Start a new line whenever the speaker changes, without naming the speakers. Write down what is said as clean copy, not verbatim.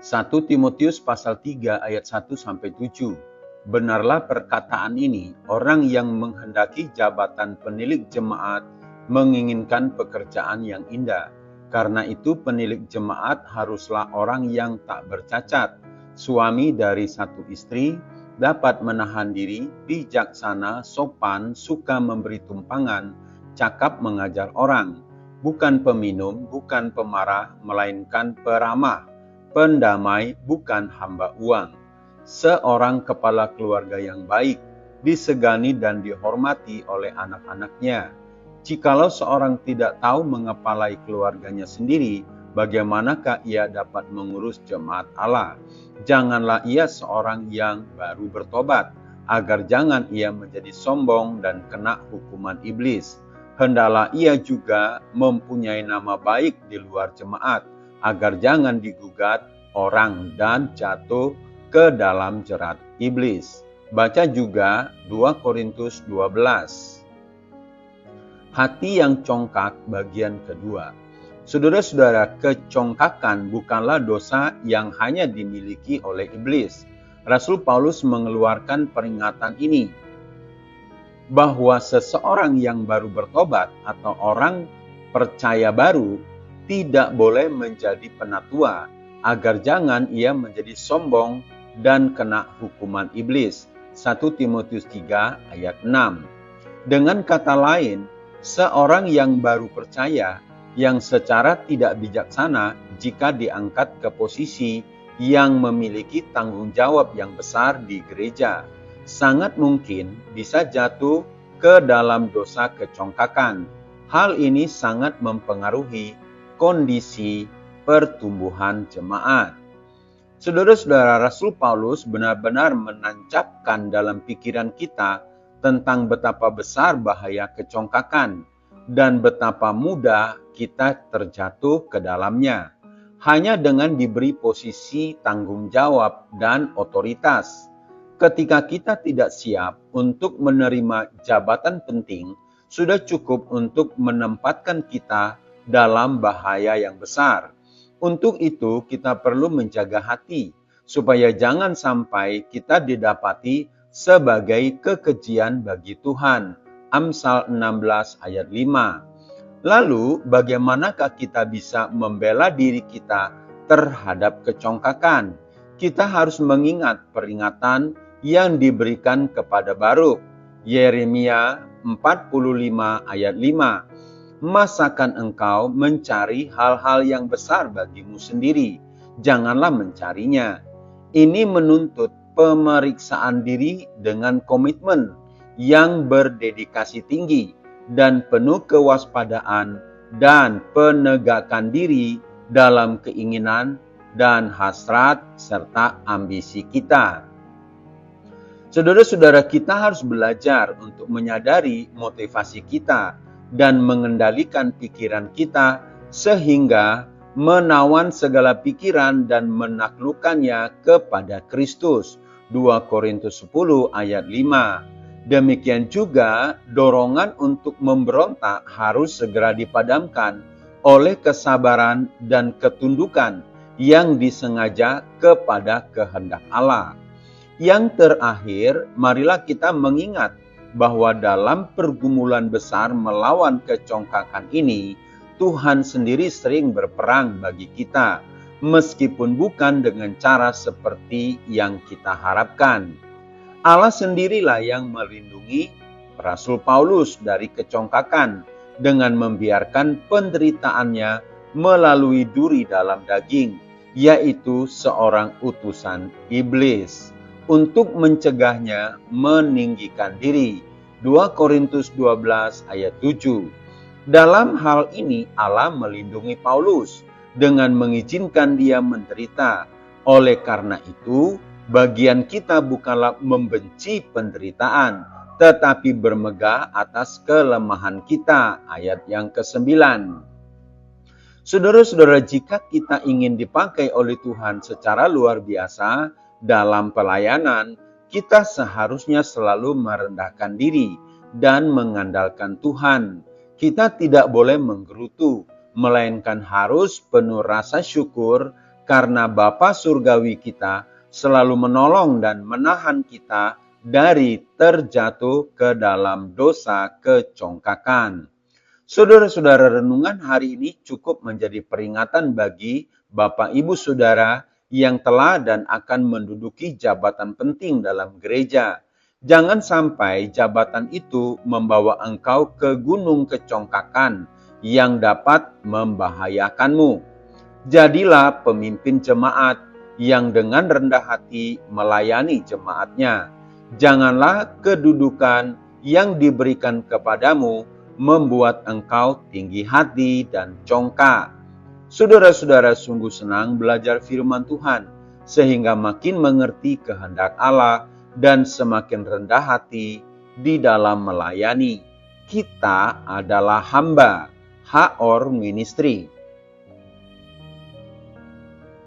1 Timotius pasal 3 ayat 1-7. Benarlah perkataan ini, orang yang menghendaki jabatan penilik jemaat menginginkan pekerjaan yang indah. Karena itu penilik jemaat haruslah orang yang tak bercacat, suami dari satu istri, dapat menahan diri, bijaksana, sopan, suka memberi tumpangan, cakap mengajar orang, bukan peminum, bukan pemarah, melainkan peramah, pendamai, bukan hamba uang. Seorang kepala keluarga yang baik, disegani dan dihormati oleh anak-anaknya. Jikalau seorang tidak tahu mengepalai keluarganya sendiri, bagaimanakah ia dapat mengurus jemaat Allah? Janganlah ia seorang yang baru bertobat, agar jangan ia menjadi sombong dan kena hukuman iblis. Hendaklah ia juga mempunyai nama baik di luar jemaat, agar jangan digugat orang dan jatuh ke dalam jerat iblis. Baca juga 2 Korintus 12. Hati yang congkak bagian kedua. Saudara-saudara, kecongkakan bukanlah dosa yang hanya dimiliki oleh iblis. Rasul Paulus mengeluarkan peringatan ini, bahwa seseorang yang baru bertobat atau orang percaya baru tidak boleh menjadi penatua, agar jangan ia menjadi sombong dan kena hukuman iblis. 1 Timotius 3 ayat 6. Dengan kata lain, seorang yang baru percaya yang secara tidak bijaksana jika diangkat ke posisi yang memiliki tanggung jawab yang besar di gereja, sangat mungkin bisa jatuh ke dalam dosa kecongkakan. Hal ini sangat mempengaruhi kondisi pertumbuhan jemaat. Saudara-saudara, Rasul Paulus benar-benar menancapkan dalam pikiran kita tentang betapa besar bahaya kecongkakan dan betapa mudah kita terjatuh ke dalamnya. Hanya dengan diberi posisi tanggung jawab dan otoritas. Ketika kita tidak siap untuk menerima jabatan penting, sudah cukup untuk menempatkan kita dalam bahaya yang besar. Untuk itu kita perlu menjaga hati, supaya jangan sampai kita didapati sebagai kekejian bagi Tuhan. Amsal 16 ayat 5. Lalu bagaimanakah kita bisa membela diri kita terhadap kecongkakan? Kita harus mengingat peringatan yang diberikan kepada Baruk. Yeremia 45 ayat 5. Masakan engkau mencari hal-hal yang besar bagimu sendiri? Janganlah mencarinya. Ini menuntut pemeriksaan diri dengan komitmen yang berdedikasi tinggi dan penuh kewaspadaan dan penegakan diri dalam keinginan dan hasrat serta ambisi kita. Saudara-saudara, kita harus belajar untuk menyadari motivasi kita dan mengendalikan pikiran kita sehingga menawan segala pikiran dan menaklukkannya kepada Kristus. 2 Korintus 10 ayat 5. Demikian juga dorongan untuk memberontak harus segera dipadamkan oleh kesabaran dan ketundukan yang disengaja kepada kehendak Allah. Yang terakhir, marilah kita mengingat bahwa dalam pergumulan besar melawan kecongkakan ini, Tuhan sendiri sering berperang bagi kita, meskipun bukan dengan cara seperti yang kita harapkan. Allah sendirilah yang melindungi Rasul Paulus dari kecongkakan dengan membiarkan penderitaannya melalui duri dalam daging, yaitu seorang utusan iblis, untuk mencegahnya meninggikan diri. 2 Korintus 12 ayat 7. Dalam hal ini Allah melindungi Paulus dengan mengizinkan dia menderita. Oleh karena itu, bagian kita bukanlah membenci penderitaan, tetapi bermegah atas kelemahan kita. Ayat yang ke-9. Saudara-saudara, jika kita ingin dipakai oleh Tuhan secara luar biasa dalam pelayanan, kita seharusnya selalu merendahkan diri dan mengandalkan Tuhan. Kita tidak boleh menggerutu, melainkan harus penuh rasa syukur karena Bapa Surgawi kita selalu menolong dan menahan kita dari terjatuh ke dalam dosa kecongkakan. Saudara-saudara, renungan hari ini cukup menjadi peringatan bagi Bapak Ibu Saudara yang telah dan akan menduduki jabatan penting dalam gereja. Jangan sampai jabatan itu membawa engkau ke gunung kecongkakan yang dapat membahayakanmu. Jadilah pemimpin jemaat yang dengan rendah hati melayani jemaatnya. Janganlah kedudukan yang diberikan kepadamu membuat engkau tinggi hati dan congkak. Saudara-saudara sungguh senang belajar firman Tuhan, sehingga makin mengerti kehendak Allah dan semakin rendah hati di dalam melayani. Kita adalah hamba, Haor Ministry.